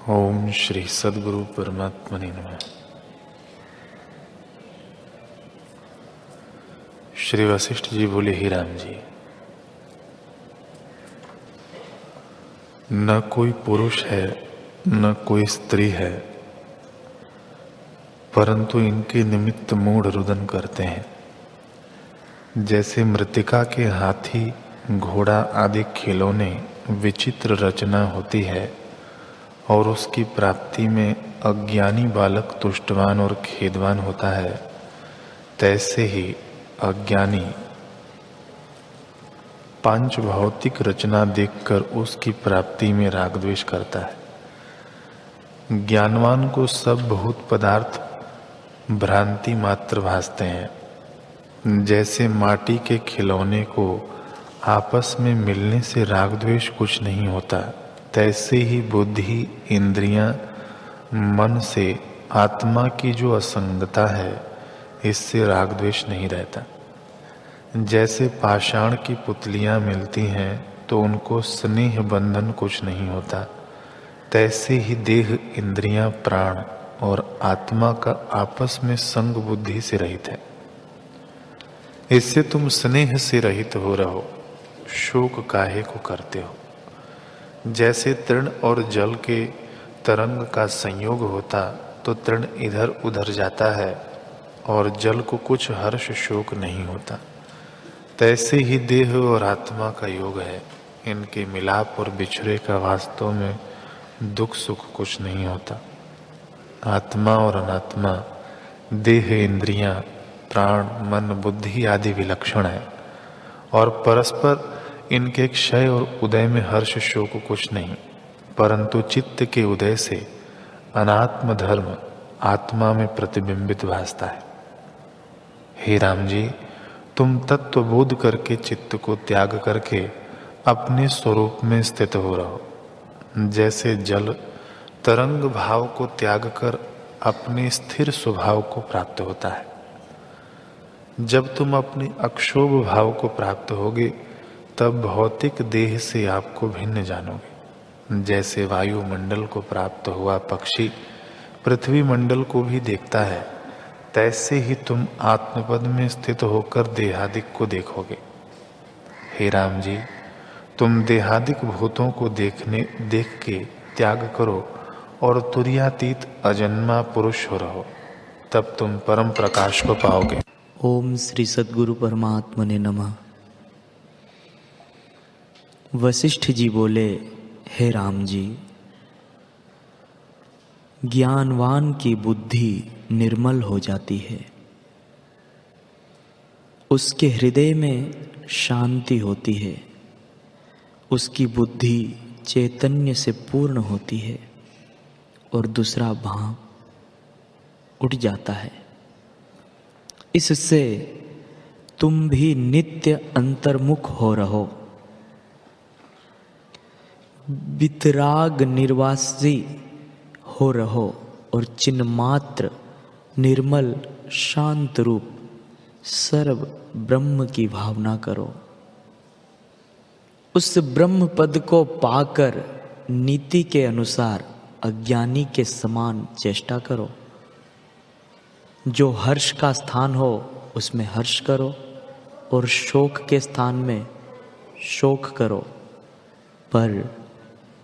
ओम श्री सद्गुरु परमात्मने नमः। श्री वशिष्ठ जी बोले, ही राम जी, न कोई पुरुष है न कोई स्त्री है, परंतु इनके निमित्त मूढ़ रुदन करते हैं। जैसे मृत्तिका के हाथी, घोड़ा आदि खिलौने विचित्र रचना होती है और उसकी प्राप्ति में अज्ञानी बालक तुष्टवान और खेदवान होता है, तैसे ही अज्ञानी पांच भौतिक रचना देखकर उसकी प्राप्ति में राग द्वेष करता है। ज्ञानवान को सब भूत पदार्थ भ्रांति मात्र भासते हैं। जैसे माटी के खिलौने को आपस में मिलने से राग द्वेष कुछ नहीं होता, तैसे ही बुद्धि, इंद्रियां, मन से आत्मा की जो असंगता है, इससे राग द्वेष नहीं रहता। जैसे पाषाण की पुतलियां मिलती हैं तो उनको स्नेह बंधन कुछ नहीं होता, तैसे ही देह, इंद्रियां, प्राण और आत्मा का आपस में संग बुद्धि से रहित है। इससे तुम स्नेह से रहित हो रहो, शोक काहे को करते हो। जैसे तृण और जल के तरंग का संयोग होता तो तृण इधर उधर जाता है और जल को कुछ हर्ष शोक नहीं होता, तैसे ही देह और आत्मा का योग है। इनके मिलाप और बिछड़े का वास्तव में दुख सुख कुछ नहीं होता। आत्मा और अनात्मा, देह, इंद्रियां, प्राण, मन, बुद्धि आदि विलक्षण है और परस्पर इनके क्षय और उदय में हर्ष शोक कुछ नहीं, परंतु चित्त के उदय से अनात्म धर्म आत्मा में प्रतिबिंबित भासता है। हे राम जी, तुम तत्व बोध करके चित्त को त्याग करके अपने स्वरूप में स्थित हो रहो। जैसे जल तरंग भाव को त्याग कर अपने स्थिर स्वभाव को प्राप्त होता है। जब तुम अपने अक्षोभ भाव को प्राप्त होगे तब भौतिक देह से आपको भिन्न जानोगे। जैसे वायुमंडल को प्राप्त हुआ पक्षी पृथ्वी मंडल को भी देखता है, तैसे ही तुम आत्मपद में स्थित होकर देहादिक को देखोगे। हे राम जी, तुम देहादिक भूतों को देख के त्याग करो और तुर्यातीत अजन्मा पुरुष हो रहो, तब तुम परम प्रकाश को पाओगे। ओम श्री सद्गुरु परमात्मने नमः। वशिष्ठ जी बोले, हे राम जी, ज्ञानवान की बुद्धि निर्मल हो जाती है, उसके हृदय में शांति होती है, उसकी बुद्धि चैतन्य से पूर्ण होती है और दूसरा भाव उठ जाता है। इससे तुम भी नित्य अंतर्मुख हो रहो, वितराग निर्वासी हो रहो और चिन्मात्र निर्मल शांत रूप सर्व ब्रह्म की भावना करो। उस ब्रह्म पद को पाकर नीति के अनुसार अज्ञानी के समान चेष्टा करो। जो हर्ष का स्थान हो उसमें हर्ष करो और शोक के स्थान में शोक करो, पर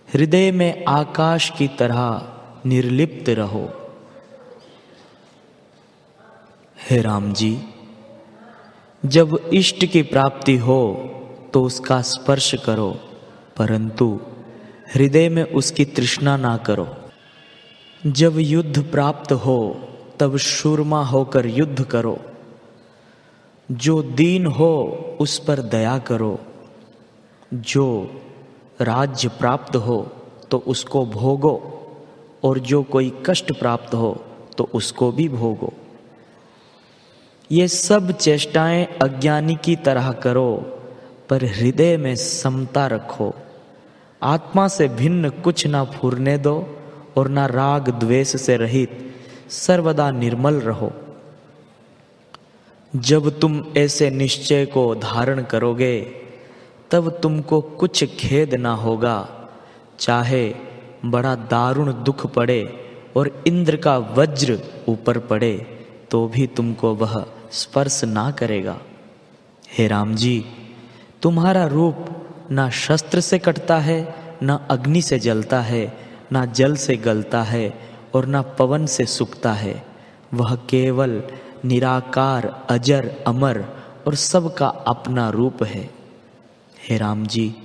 हृदय में आकाश की तरह निर्लिप्त रहो। हे राम जी, जब इष्ट की प्राप्ति हो तो उसका स्पर्श करो, परंतु हृदय में उसकी तृष्णा ना करो। जब युद्ध प्राप्त हो तब शूरमा होकर युद्ध करो। जो दीन हो उस पर दया करो। जो राज्य प्राप्त हो तो उसको भोगो और जो कोई कष्ट प्राप्त हो तो उसको भी भोगो। ये सब चेष्टाएं अज्ञानी की तरह करो, पर हृदय में समता रखो। आत्मा से भिन्न कुछ ना फूरने दो और ना राग द्वेष से रहित सर्वदा निर्मल रहो। जब तुम ऐसे निश्चय को धारण करोगे तब तुमको कुछ खेद ना होगा, चाहे बड़ा दारुण दुख पड़े और इंद्र का वज्र ऊपर पड़े तो भी तुमको वह स्पर्श ना करेगा। हे राम जी, तुम्हारा रूप ना शस्त्र से कटता है, ना अग्नि से जलता है, ना जल से गलता है और ना पवन से सूखता है। वह केवल निराकार, अजर, अमर और सबका अपना रूप है। हे राम जी,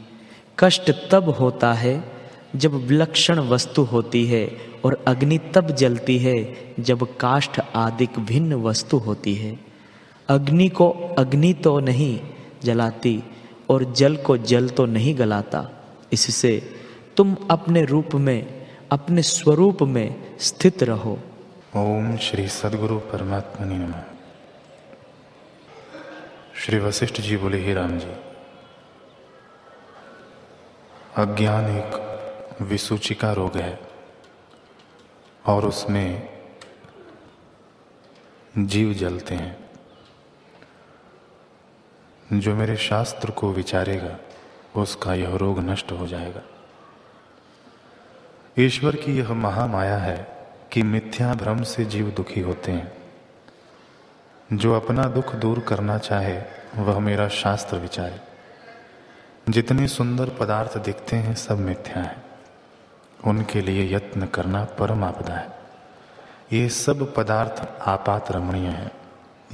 कष्ट तब होता है जब विलक्षण वस्तु होती है और अग्नि तब जलती है जब काष्ठ आदि भिन्न वस्तु होती है। अग्नि को अग्नि तो नहीं जलाती और जल को जल तो नहीं गलाता। इससे तुम अपने रूप में, अपने स्वरूप में स्थित रहो। ओम श्री सद्गुरु परमात्मने नमः। श्री वशिष्ठ जी बोले, हे राम जी, अज्ञान एक विसूचिका रोग है और उसमें जीव जलते हैं। जो मेरे शास्त्र को विचारेगा उसका यह रोग नष्ट हो जाएगा। ईश्वर की यह महामाया है कि मिथ्या भ्रम से जीव दुखी होते हैं। जो अपना दुख दूर करना चाहे वह मेरा शास्त्र विचारे। जितने सुंदर पदार्थ दिखते हैं सब मिथ्या है, उनके लिए यत्न करना परम आपदा है। ये सब पदार्थ आपात रमणीय हैं,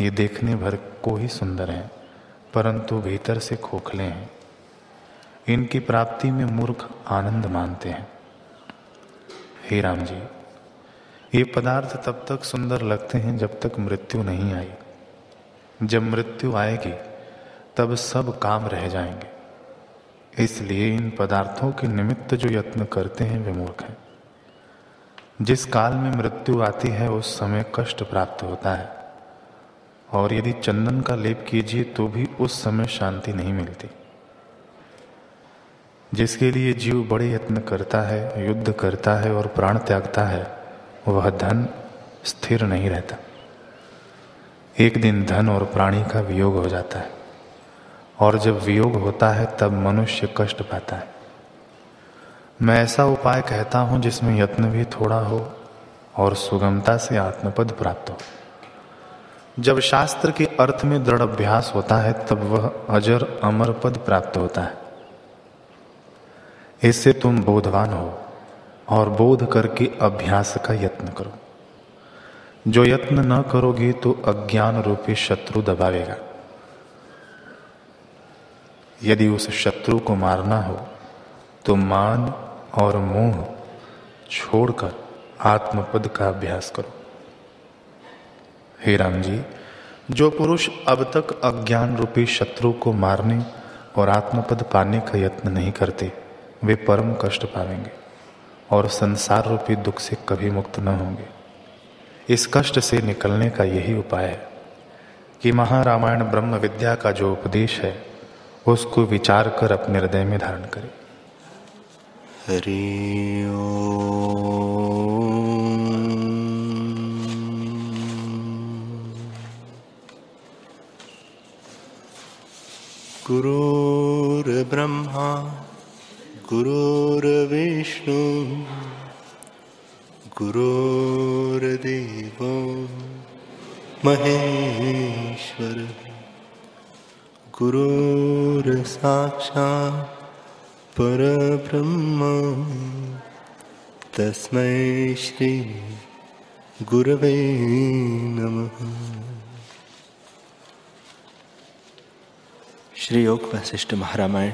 ये देखने भर को ही सुंदर हैं परंतु भीतर से खोखले हैं। इनकी प्राप्ति में मूर्ख आनंद मानते हैं। हे राम जी, ये पदार्थ तब तक सुंदर लगते हैं जब तक मृत्यु नहीं आई। जब मृत्यु आएगी तब सब काम रह जाएंगे। इसलिए इन पदार्थों के निमित्त जो यत्न करते हैं वे मूर्ख हैं। जिस काल में मृत्यु आती है उस समय कष्ट प्राप्त होता है और यदि चंदन का लेप कीजिए तो भी उस समय शांति नहीं मिलती। जिसके लिए जीव बड़े यत्न करता है, युद्ध करता है और प्राण त्यागता है, वह धन स्थिर नहीं रहता। एक दिन धन और प्राणी का वियोग हो जाता है और जब वियोग होता है तब मनुष्य कष्ट पाता है। मैं ऐसा उपाय कहता हूं जिसमें यत्न भी थोड़ा हो और सुगमता से आत्मपद प्राप्त हो। जब शास्त्र के अर्थ में दृढ़ अभ्यास होता है तब वह अजर अमर पद प्राप्त होता है। इससे तुम बोधवान हो और बोध करके अभ्यास का यत्न करो। जो यत्न न करोगे तो अज्ञान रूपी शत्रु दबावेगा। यदि उस शत्रु को मारना हो तो मान और मोह छोड़कर आत्मपद का अभ्यास करो। हे राम जी, जो पुरुष अब तक अज्ञान रूपी शत्रु को मारने और आत्मपद पाने का यत्न नहीं करते वे परम कष्ट पाएंगे और संसार रूपी दुख से कभी मुक्त न होंगे। इस कष्ट से निकलने का यही उपाय है कि महारामायण ब्रह्म विद्या का जो उपदेश है उसको विचार कर अपने हृदय में धारण करें। हरि ओम। गुरुर्ब्रह्मा गुरुर्विष्णु गुरुर्देवो महेश्वर गुरुर्साक्षात् परब्रह्म तस्मै श्री गुरवे नमः। श्री योग वशिष्ठ महारामायण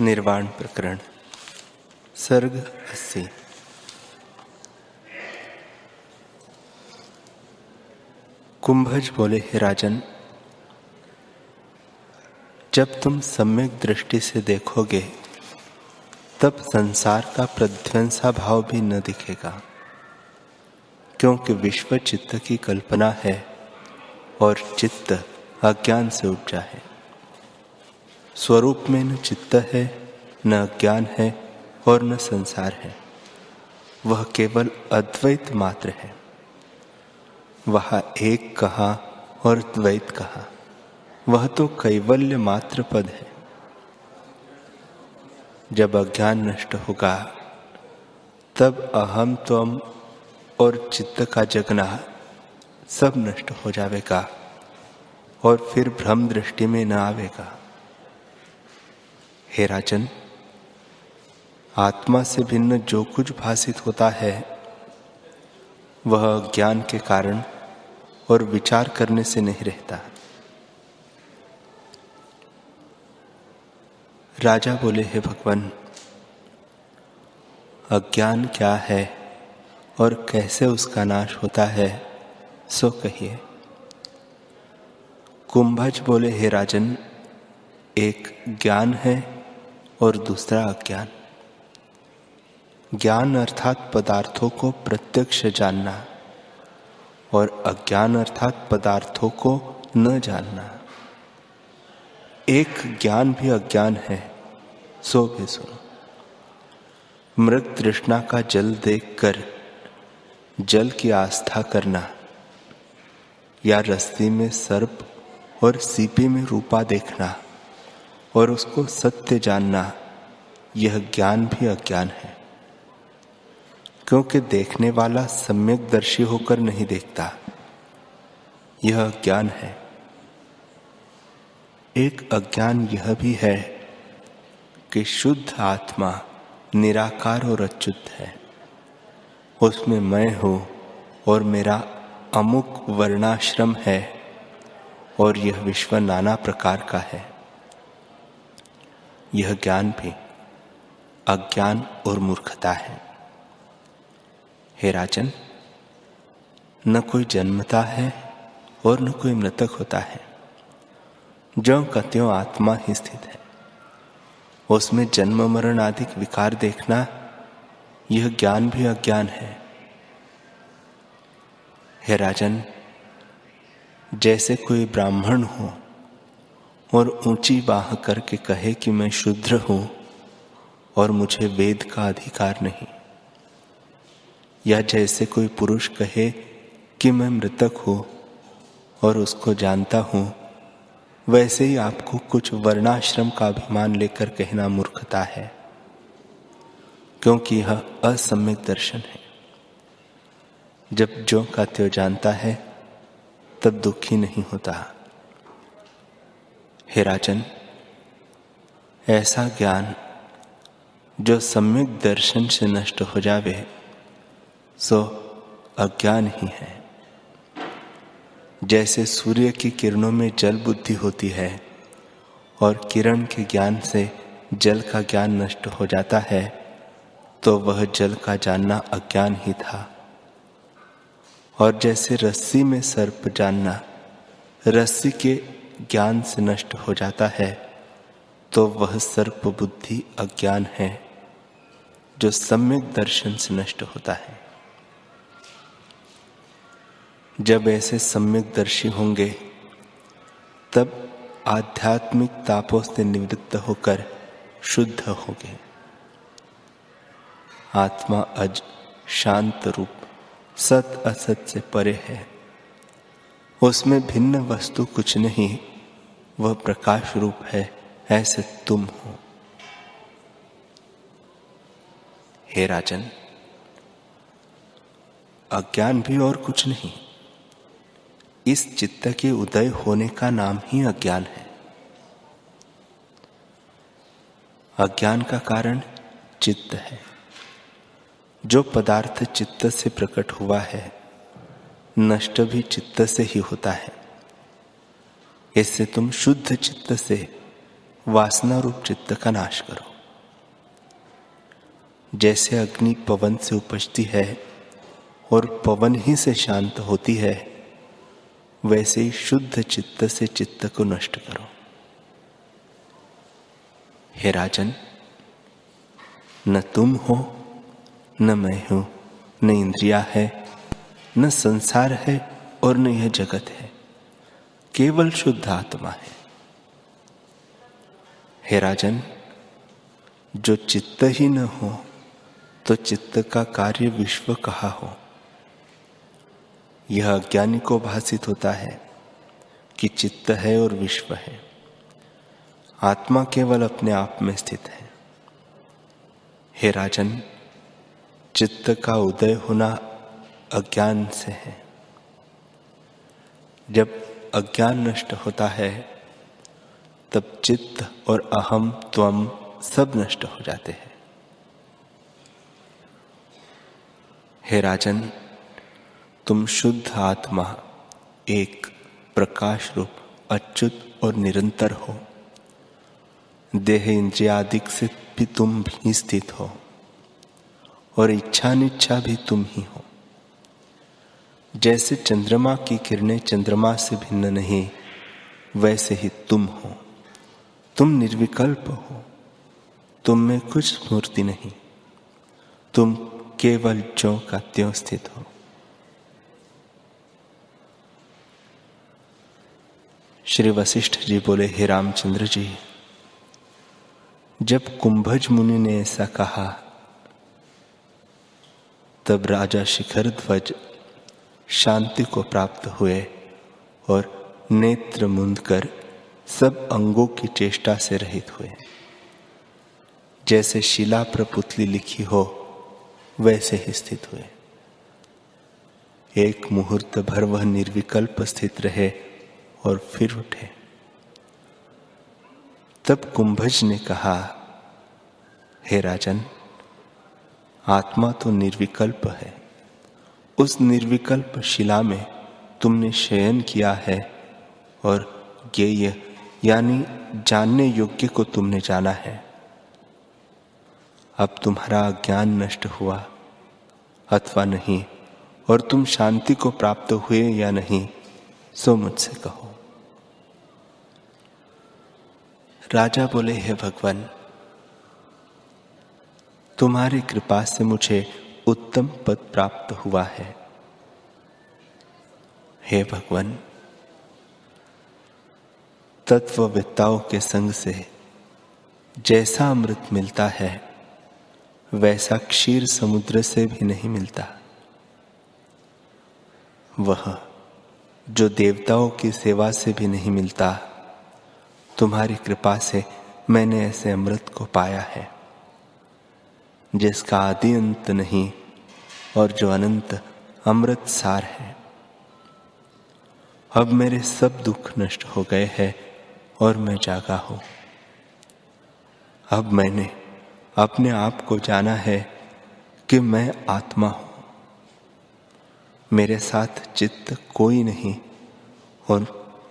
निर्वाण प्रकरण सर्ग 80। कुंभज बोले, हे राजन, जब तुम सम्यक दृष्टि से देखोगे तब संसार का प्रध्वंसा भाव भी न दिखेगा, क्योंकि विश्व चित्त की कल्पना है और चित्त अज्ञान से उपजा है। स्वरूप में न चित्त है, न अज्ञान है और न संसार है। वह केवल अद्वैत मात्र है। वहाँ एक कहा और द्वैत कहा, वह तो कैवल्य मात्र पद है। जब अज्ञान नष्ट होगा तब अहम त्वम और चित्त का जगना सब नष्ट हो जाएगा और फिर भ्रम दृष्टि में न आवेगा। हे राजन, आत्मा से भिन्न जो कुछ भासित होता है वह ज्ञान के कारण और विचार करने से नहीं रहता। राजा बोले, हे भगवान, अज्ञान क्या है और कैसे उसका नाश होता है सो कहिए। कुंभज बोले, हे राजन, एक ज्ञान है और दूसरा अज्ञान। ज्ञान अर्थात पदार्थों को प्रत्यक्ष जानना और अज्ञान अर्थात पदार्थों को न जानना। एक ज्ञान भी अज्ञान है सो भी सुनो। मृग तृष्णा का जल देखकर जल की आस्था करना या रस्सी में सर्प और सीपी में रूपा देखना और उसको सत्य जानना, यह ज्ञान भी अज्ञान है, क्योंकि देखने वाला सम्यक दर्शी होकर नहीं देखता, यह अज्ञान है। एक अज्ञान यह भी है कि शुद्ध आत्मा निराकार और अच्युत है, उसमें मैं हूं और मेरा अमुक वर्णाश्रम है और यह विश्व नाना प्रकार का है। यह ज्ञान भी अज्ञान और मूर्खता है। हे राजन, न कोई जन्मता है और न कोई मृतक होता है, ज्यों का त्यों आत्मा ही स्थित है। उसमें जन्म मरण आदि विकार देखना, यह ज्ञान भी अज्ञान है। हे राजन, जैसे कोई ब्राह्मण हो और ऊंची बाह करके कहे कि मैं शूद्र हूं और मुझे वेद का अधिकार नहीं, या जैसे कोई पुरुष कहे कि मैं मृतक हूं और उसको जानता हूं, वैसे ही आपको कुछ वर्णाश्रम का अभिमान लेकर कहना मूर्खता है, क्योंकि यह असम्यक दर्शन है। जब ज्यों का त्यों जानता है तब दुखी नहीं होता। हे राजन, ऐसा ज्ञान जो सम्यक दर्शन से नष्ट हो जावे सो अज्ञान ही है। जैसे सूर्य की किरणों में जल बुद्धि होती है और किरण के ज्ञान से जल का ज्ञान नष्ट हो जाता है, तो वह जल का जानना अज्ञान ही था। और जैसे रस्सी में सर्प जानना रस्सी के ज्ञान से नष्ट हो जाता है, तो वह सर्प बुद्धि अज्ञान है जो सम्यक दर्शन से नष्ट होता है। जब ऐसे सम्यक दर्शी होंगे तब आध्यात्मिक तापों से निवृत्त होकर शुद्ध होंगे। आत्मा अज शांत रूप सत असत से परे है, उसमें भिन्न वस्तु कुछ नहीं, वह प्रकाश रूप है, ऐसे तुम हो। हे राजन, अज्ञान भी और कुछ नहीं, इस चित्त के उदय होने का नाम ही अज्ञान है। अज्ञान का कारण चित्त है। जो पदार्थ चित्त से प्रकट हुआ है, नष्ट भी चित्त से ही होता है। इससे तुम शुद्ध चित्त से वासना रूप चित्त का नाश करो। जैसे अग्नि पवन से उपजती है और पवन ही से शांत होती है, वैसे ही शुद्ध चित्त से चित्त को नष्ट करो। हे राजन, न तुम हो, न मैं हूं, न इंद्रिया है, न संसार है और न यह जगत है, केवल शुद्ध आत्मा है। हे राजन, जो चित्त ही न हो तो चित्त का कार्य विश्व कहाँ हो। यह अज्ञानी को भासित होता है कि चित्त है और विश्व है। आत्मा केवल अपने आप में स्थित है। हे राजन, चित्त का उदय होना अज्ञान से है। जब अज्ञान नष्ट होता है तब चित्त और अहम त्वम सब नष्ट हो जाते हैं। हे राजन, तुम शुद्ध आत्मा, एक प्रकाश रूप, अच्युत और निरंतर हो। देह इंद्रियादिक से भी तुम भी स्थित हो और इच्छानिच्छा भी तुम ही हो। जैसे चंद्रमा की किरणें चंद्रमा से भिन्न नहीं, वैसे ही तुम हो। तुम निर्विकल्प हो, तुम में कुछ स्मृति नहीं, तुम केवल ज्यों का त्यों स्थित हो। श्री वशिष्ठ जी बोले, हे रामचंद्र जी, जब कुंभज मुनि ने ऐसा कहा तब राजा शिखर ध्वज शांति को प्राप्त हुए और नेत्र मूंद कर सब अंगों की चेष्टा से रहित हुए। जैसे शिला पर पुतली लिखी हो वैसे ही स्थित हुए। एक मुहूर्त भर वह निर्विकल्प स्थित रहे और फिर उठे। तब कुंभज ने कहा, हे राजन, आत्मा तो निर्विकल्प है। उस निर्विकल्प शिला में तुमने शयन किया है और ज्ञेय यानी जानने योग्य को तुमने जाना है। अब तुम्हारा अज्ञान नष्ट हुआ अथवा नहीं और तुम शांति को प्राप्त हुए या नहीं, सो मुझसे कहो। राजा बोले, हे भगवान, तुम्हारी कृपा से मुझे उत्तम पद प्राप्त हुआ है। हे भगवान, तत्ववेत्ताओं के संग से जैसा अमृत मिलता है वैसा क्षीर समुद्र से भी नहीं मिलता। वह जो देवताओं की सेवा से भी नहीं मिलता, तुम्हारी कृपा से मैंने ऐसे अमृत को पाया है जिसका आदि अंत नहीं और जो अनंत अमृत सार है। अब मेरे सब दुख नष्ट हो गए हैं और मैं जागा हूं। अब मैंने अपने आप को जाना है कि मैं आत्मा हूं। मेरे साथ चित्त कोई नहीं और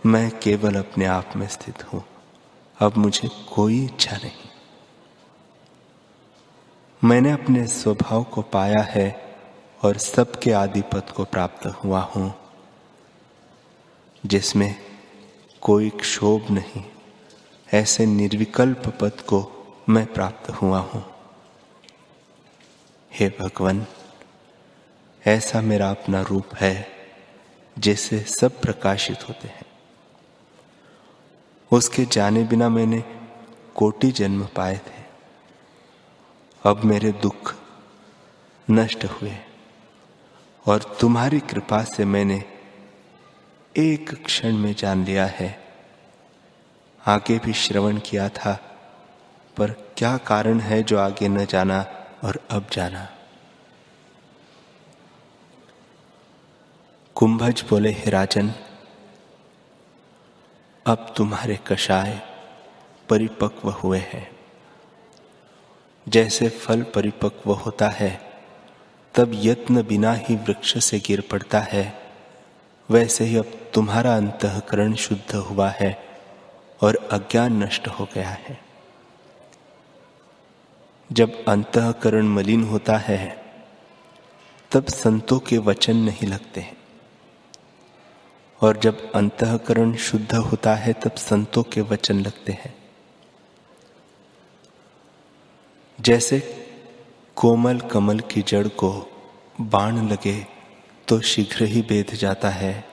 मैं केवल अपने आप में स्थित हूं। अब मुझे कोई इच्छा नहीं। मैंने अपने स्वभाव को पाया है और सबके आदिपद को प्राप्त हुआ हूं, जिसमें कोई क्षोभ नहीं। ऐसे निर्विकल्प पद को मैं प्राप्त हुआ हूं। हे भगवान, ऐसा मेरा अपना रूप है जिससे सब प्रकाशित होते हैं। उसके जाने बिना मैंने कोटि जन्म पाए थे। अब मेरे दुख नष्ट हुए और तुम्हारी कृपा से मैंने एक क्षण में जान लिया है। आगे भी श्रवण किया था, पर क्या कारण है जो आगे न जाना और अब जाना। कुंभज बोले, हे राजन, अब तुम्हारे कषाय परिपक्व हुए हैं। जैसे फल परिपक्व होता है तब यत्न बिना ही वृक्ष से गिर पड़ता है, वैसे ही अब तुम्हारा अंतःकरण शुद्ध हुआ है और अज्ञान नष्ट हो गया है। जब अंतःकरण मलिन होता है तब संतों के वचन नहीं लगते हैं और जब अंतःकरण शुद्ध होता है तब संतों के वचन लगते हैं। जैसे कोमल कमल की जड़ को बाण लगे तो शीघ्र ही बेध जाता है,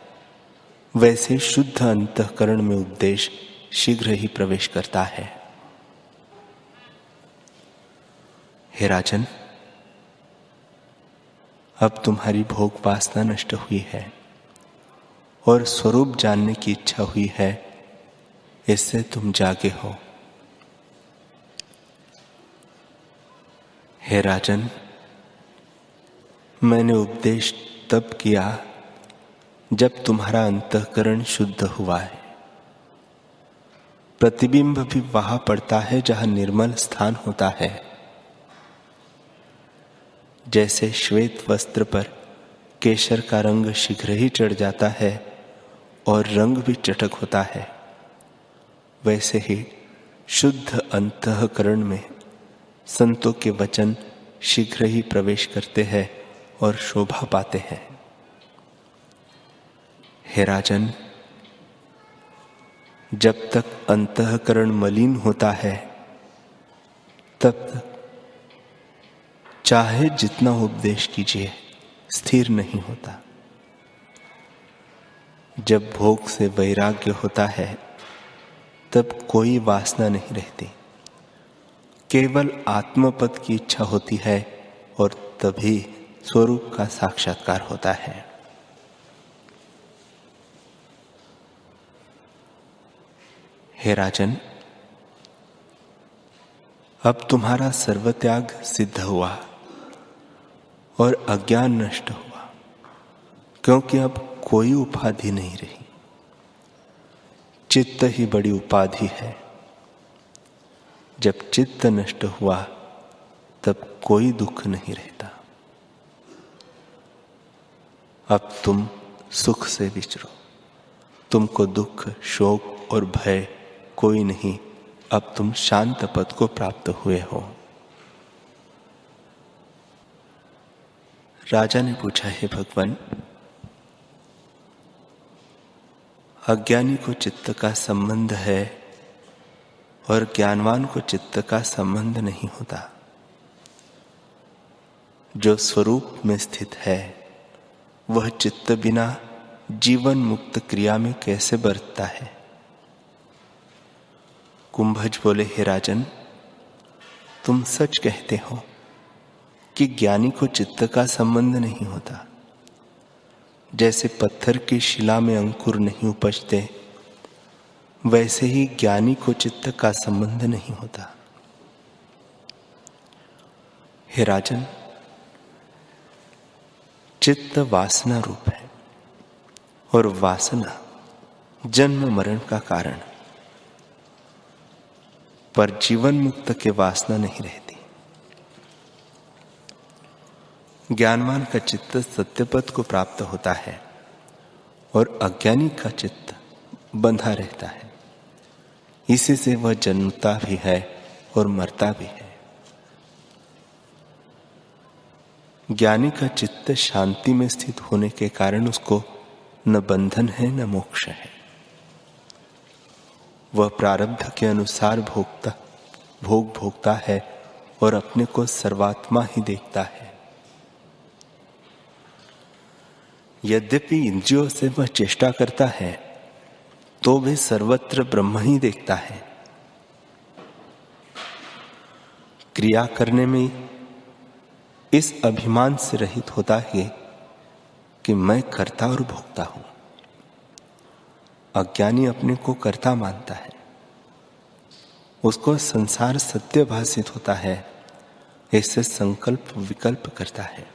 वैसे शुद्ध अंतःकरण में उपदेश शीघ्र ही प्रवेश करता है। हे राजन, अब तुम्हारी भोग वासना नष्ट हुई है और स्वरूप जानने की इच्छा हुई है, इससे तुम जागे हो। हे राजन, मैंने उपदेश तब किया जब तुम्हारा अंतःकरण शुद्ध हुआ है। प्रतिबिंब भी वहां पड़ता है जहां निर्मल स्थान होता है। जैसे श्वेत वस्त्र पर केशर का रंग शीघ्र ही चढ़ जाता है और रंग भी चटक होता है, वैसे ही शुद्ध अंतःकरण में संतों के वचन शीघ्र ही प्रवेश करते हैं और शोभा पाते हैं। हे राजन, जब तक अंतःकरण मलिन होता है तब तक चाहे जितना उपदेश कीजिए स्थिर नहीं होता। जब भोग से वैराग्य होता है तब कोई वासना नहीं रहती, केवल आत्मपद की इच्छा होती है और तभी स्वरूप का साक्षात्कार होता है। हे राजन, अब तुम्हारा सर्वत्याग सिद्ध हुआ और अज्ञान नष्ट हुआ, क्योंकि अब कोई उपाधि नहीं रही। चित्त ही बड़ी उपाधि है। जब चित्त नष्ट हुआ तब कोई दुख नहीं रहता। अब तुम सुख से विचरो, तुमको दुख, शोक और भय कोई नहीं। अब तुम शांत पद को प्राप्त हुए हो। राजा ने पूछा, हे भगवान, अज्ञानी को चित्त का संबंध है और ज्ञानवान को चित्त का संबंध नहीं होता। जो स्वरूप में स्थित है वह चित्त बिना जीवन मुक्त क्रिया में कैसे बरतता है? कुंभज बोले, हे राजन, तुम सच कहते हो कि ज्ञानी को चित्त का संबंध नहीं होता। जैसे पत्थर की शिला में अंकुर नहीं उपजते, वैसे ही ज्ञानी को चित्त का संबंध नहीं होता। हे राजन, चित्त वासना रूप है और वासना जन्म मरण का कारण, पर जीवन मुक्त के वासना नहीं रहती। ज्ञानवान का चित्त सत्यपद को प्राप्त होता है और अज्ञानी का चित्त बंधा रहता है। इसी से वह जन्मता भी है और मरता भी है। ज्ञानी का चित्त शांति में स्थित होने के कारण उसको न बंधन है न मोक्ष है। वह प्रारब्ध के अनुसार भोग भोगता है और अपने को सर्वात्मा ही देखता है। यद्यपि इंद्रियों से वह चेष्टा करता है तो वे सर्वत्र ब्रह्म ही देखता है। क्रिया करने में इस अभिमान से रहित होता है कि मैं कर्ता और भोक्ता हूं। अज्ञानी अपने को कर्ता मानता है, उसको संसार सत्य भासित होता है, इससे संकल्प विकल्प करता है।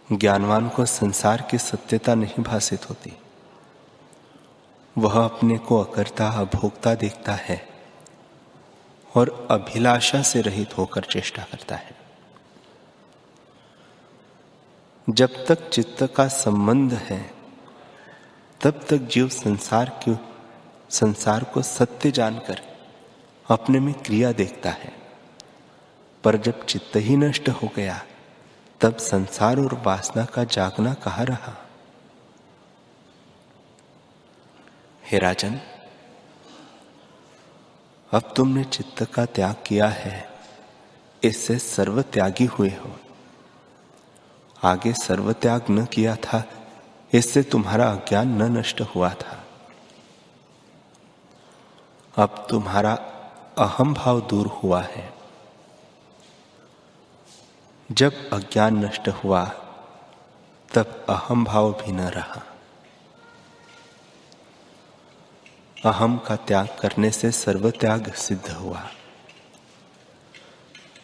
ज्ञानवान को संसार की सत्यता नहीं भासित होती। वह अपने को अकर्ता अभोक्ता देखता है और अभिलाषा से रहित होकर चेष्टा करता है। जब तक चित्त का संबंध है तब तक जीव संसार को सत्य जानकर अपने में क्रिया देखता है, पर जब चित्त ही नष्ट हो गया तब संसार और वासना का जागना कहाँ रहा? हे राजन, अब तुमने चित्त का त्याग किया है, इससे सर्वत्यागी हुए हो। आगे सर्वत्याग न किया था, इससे तुम्हारा अज्ञान न नष्ट हुआ था। अब तुम्हारा अहम भाव दूर हुआ है। जब अज्ञान नष्ट हुआ तब अहम भाव भी न रहा। अहम का त्याग करने से सर्वत्याग सिद्ध हुआ।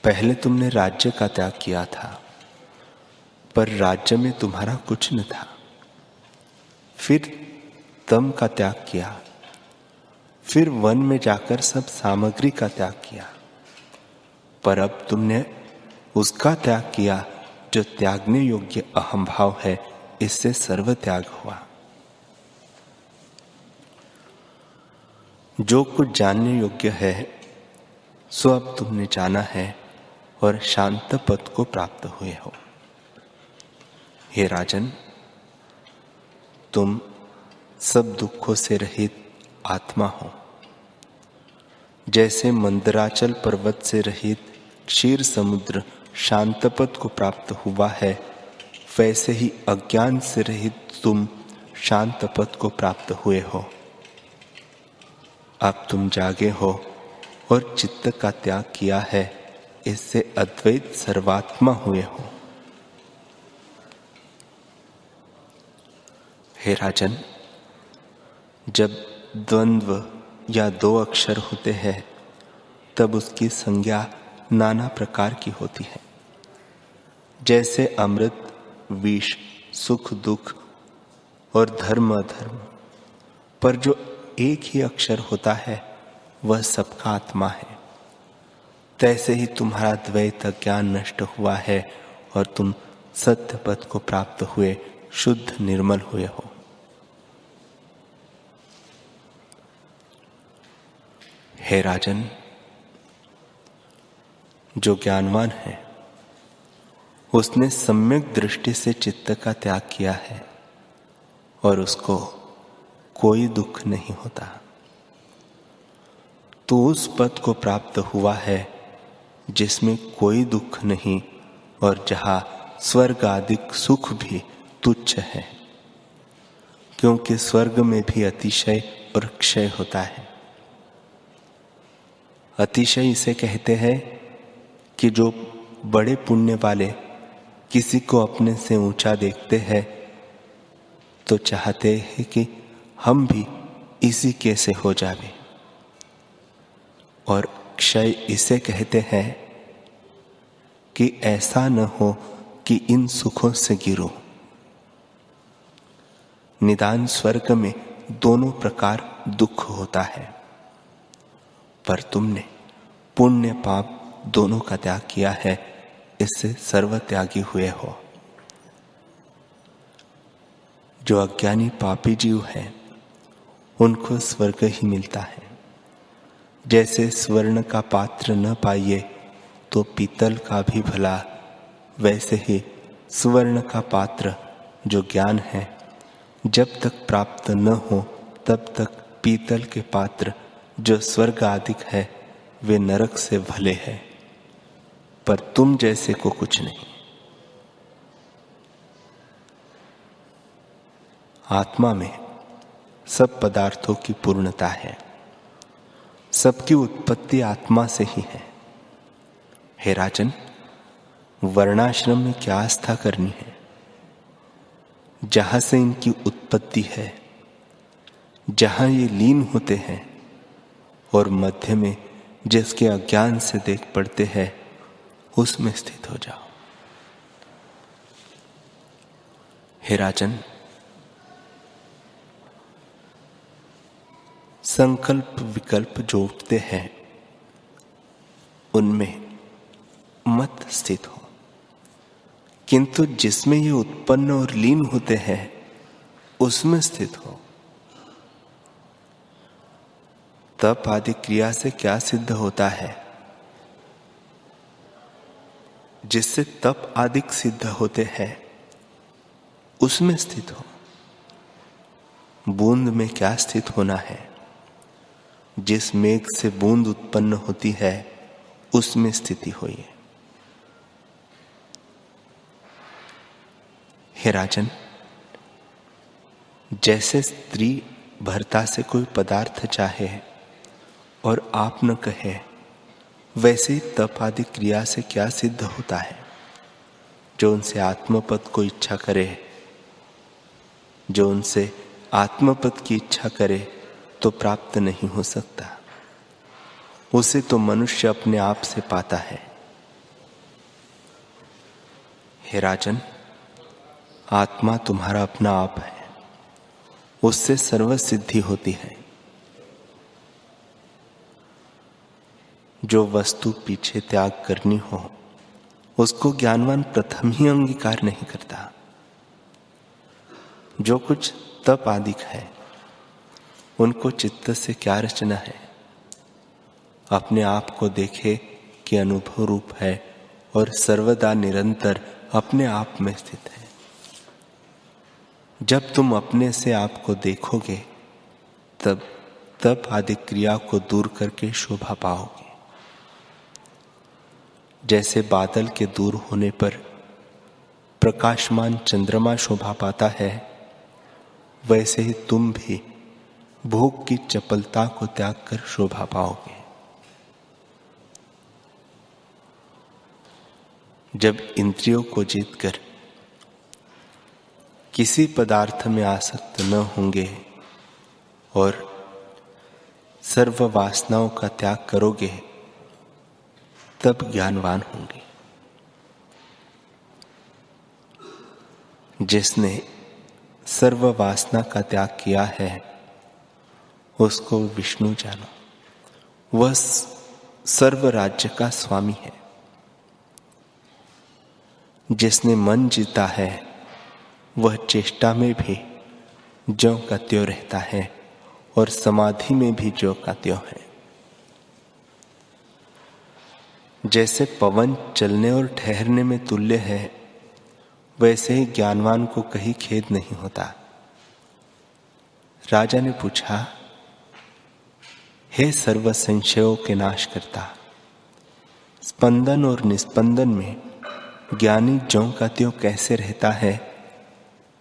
पहले तुमने राज्य का त्याग किया था, पर राज्य में तुम्हारा कुछ न था। फिर तम का त्याग किया, फिर वन में जाकर सब सामग्री का त्याग किया, पर अब तुमने उसका त्याग किया जो त्यागने योग्य अहम भाव है, इससे सर्व त्याग हुआ। जो कुछ जानने योग्य है सो अब तुमने जाना है और शांत पद को प्राप्त हुए हो। हे राजन, तुम सब दुखों से रहित आत्मा हो। जैसे मंदराचल पर्वत से रहित क्षीर समुद्र शांत पद को प्राप्त हुआ है, वैसे ही अज्ञान से रहित तुम शांत पद को प्राप्त हुए हो। अब तुम जागे हो और चित्त का त्याग किया है, इससे अद्वैत सर्वात्मा हुए हो। हे राजन, जब द्वंद्व या दो अक्षर होते हैं तब उसकी संज्ञा नाना प्रकार की होती है। जैसे अमृत, विष, सुख दुख और धर्म अधर्म, पर जो एक ही अक्षर होता है वह सबका आत्मा है। तैसे ही तुम्हारा द्वैत ज्ञान नष्ट हुआ है और तुम सत्य पद को प्राप्त हुए शुद्ध निर्मल हुए हो। हे राजन, जो ज्ञानवान है उसने सम्यक दृष्टि से चित्त का त्याग किया है और उसको कोई दुख नहीं होता। तो उस पद को प्राप्त हुआ है जिसमें कोई दुख नहीं और जहां स्वर्ग आदि सुख भी तुच्छ है, क्योंकि स्वर्ग में भी अतिशय और क्षय होता है। अतिशय इसे कहते हैं कि जो बड़े पुण्य वाले किसी को अपने से ऊंचा देखते हैं तो चाहते हैं कि हम भी इसी के से हो जावे, और क्षय इसे कहते हैं कि ऐसा न हो कि इन सुखों से गिरो। निदान स्वर्ग में दोनों प्रकार दुख होता है, पर तुमने पुण्य पाप दोनों का त्याग किया है, इससे सर्व त्यागी हुए हो। जो अज्ञानी पापी जीव हैं उनको स्वर्ग ही मिलता है। जैसे स्वर्ण का पात्र न पाइए तो पीतल का भी भला, वैसे ही स्वर्ण का पात्र जो ज्ञान है जब तक प्राप्त न हो तब तक पीतल के पात्र जो स्वर्ग आदिक है वे नरक से भले हैं, पर तुम जैसे को कुछ नहीं। आत्मा में सब पदार्थों की पूर्णता है, सबकी उत्पत्ति आत्मा से ही है। हे राजन, वर्णाश्रम में क्या आस्था करनी है? जहां से इनकी उत्पत्ति है, जहां ये लीन होते हैं और मध्य में जिसके अज्ञान से देख पड़ते हैं उसमें स्थित हो जाओ। हे राजन, संकल्प विकल्प जो उठते हैं उनमें मत स्थित हो, किंतु जिसमें ये उत्पन्न और लीन होते हैं उसमें स्थित हो। तप आदि क्रिया से क्या सिद्ध होता है? जिससे तप आदि सिद्ध होते हैं उसमें स्थित हो। बूंद में क्या स्थित होना है? जिस मेघ से बूंद उत्पन्न होती है उसमें स्थिति होइए। हे राजन, जैसे स्त्री भर्ता से कोई पदार्थ चाहे और आप न कहे, वैसे ही तप आदि क्रिया से क्या सिद्ध होता है? जो उनसे आत्मपद को इच्छा करे, जो उनसे आत्मपद की इच्छा करे तो प्राप्त नहीं हो सकता। उसे तो मनुष्य अपने आप से पाता है। हे राजन, आत्मा तुम्हारा अपना आप है, उससे सर्व सिद्धि होती है। जो वस्तु पीछे त्याग करनी हो उसको ज्ञानवान प्रथम ही अंगीकार नहीं करता। जो कुछ तप आदिक है उनको चित्त से क्या रचना है। अपने आप को देखे कि अनुभव रूप है और सर्वदा निरंतर अपने आप में स्थित है। जब तुम अपने से आप को देखोगे तब तप आदि क्रिया को दूर करके शोभा पाओगे। जैसे बादल के दूर होने पर प्रकाशमान चंद्रमा शोभा पाता है, वैसे ही तुम भी भोग की चपलता को त्याग कर शोभा पाओगे। जब इंद्रियों को जीतकर किसी पदार्थ में आसक्त न होंगे और सर्व वासनाओं का त्याग करोगे तब ज्ञानवान होंगे। जिसने सर्व वासना का त्याग किया है उसको विष्णु जानो। वह सर्व राज्य का स्वामी है। जिसने मन जीता है वह चेष्टा में भी ज्यों का त्यों रहता है और समाधि में भी ज्यों का त्यों है। जैसे पवन चलने और ठहरने में तुल्य है, वैसे ही ज्ञानवान को कहीं खेद नहीं होता। राजा ने पूछा, हे सर्व संशयों के नाश करता, स्पंदन और निस्पंदन में ज्ञानी ज्यों का त्यों कैसे रहता है,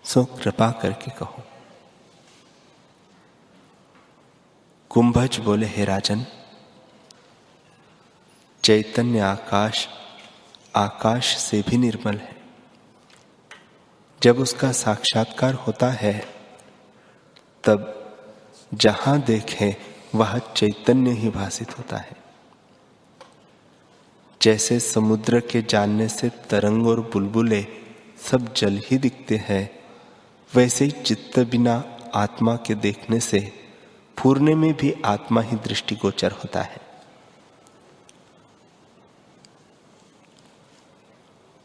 सो कृपा करके कहो। कुंभज बोले, हे राजन, चैतन्य आकाश से भी निर्मल है। जब उसका साक्षात्कार होता है तब जहां देखे वह चैतन्य ही भासित होता है। जैसे समुद्र के जानने से तरंग और बुलबुले सब जल ही दिखते हैं, वैसे ही चित्त बिना आत्मा के देखने से फूरने में भी आत्मा ही दृष्टिगोचर होता है।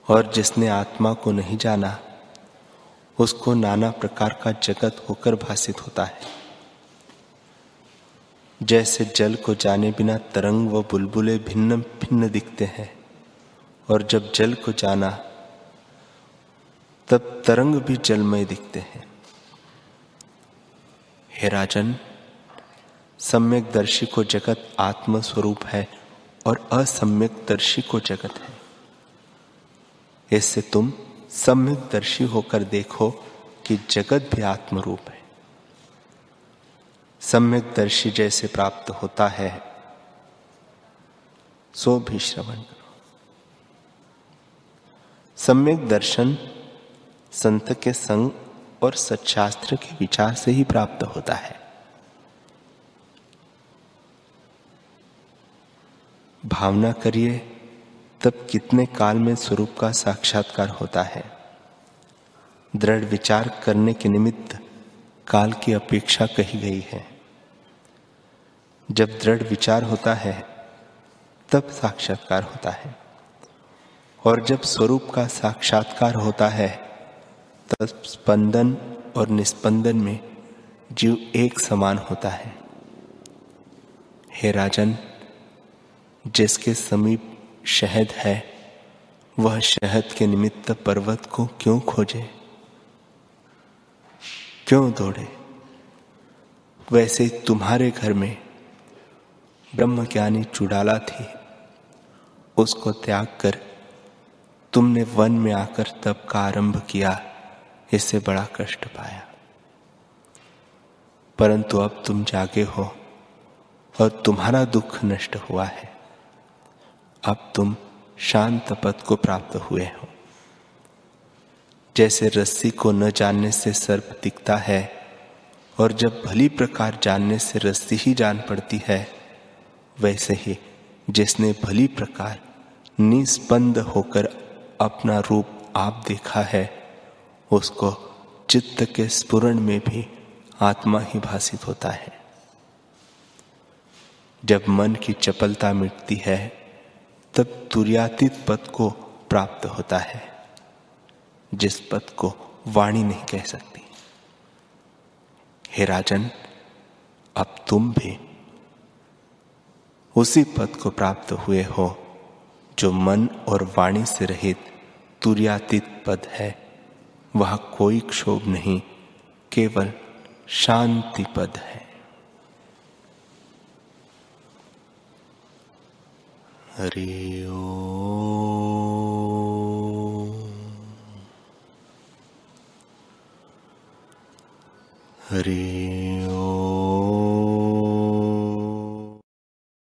और जिसने आत्मा को नहीं जाना उसको नाना प्रकार का जगत होकर भासित होता है। जैसे जल को जाने बिना तरंग व बुलबुले भिन्न भिन्न दिखते हैं, और जब जल को जाना तब तरंग भी जलमय दिखते हैं। हे राजन, सम्यक दर्शी को जगत आत्म स्वरूप है और असम्यक दर्शी को जगत है। इससे तुम सम्यक दर्शी होकर देखो कि जगत भी आत्मरूप है। सम्यक दर्शी जैसे प्राप्त होता है सो भी श्रवण करो। सम्यक दर्शन संत के संग और सच्शास्त्र के विचार से ही प्राप्त होता है। भावना करिए तब कितने काल में स्वरूप का साक्षात्कार होता है। दृढ़ विचार करने के निमित्त काल की अपेक्षा कही गई है। जब दृढ़ विचार होता है तब साक्षात्कार होता है, और जब स्वरूप का साक्षात्कार होता है तब स्पंदन और निस्पंदन में जीव एक समान होता है। हे राजन, जिसके समीप शहद है वह शहद के निमित्त पर्वत को क्यों खोजे, क्यों दौड़े। वैसे तुम्हारे घर में ब्रह्मज्ञानी चुड़ाला थी, उसको त्याग कर तुमने वन में आकर तप का आरंभ किया, इससे बड़ा कष्ट पाया। परंतु अब तुम जागे हो और तुम्हारा दुख नष्ट हुआ है। अब तुम शांत पद को प्राप्त हुए हो। जैसे रस्सी को न जानने से सर्प दिखता है, और जब भली प्रकार जानने से रस्सी ही जान पड़ती है, वैसे ही जिसने भली प्रकार निस्पंद होकर अपना रूप आप देखा है उसको चित्त के स्फुरण में भी आत्मा ही भासित होता है। जब मन की चपलता मिटती है तब तुर्यातीत पद को प्राप्त होता है, जिस पद को वाणी नहीं कह सकती। हे राजन, अब तुम भी उसी पद को प्राप्त हुए हो जो मन और वाणी से रहित तुर्यातीत पद है। वह कोई क्षोभ नहीं, केवल शांति पद है। हरि ओम, हरि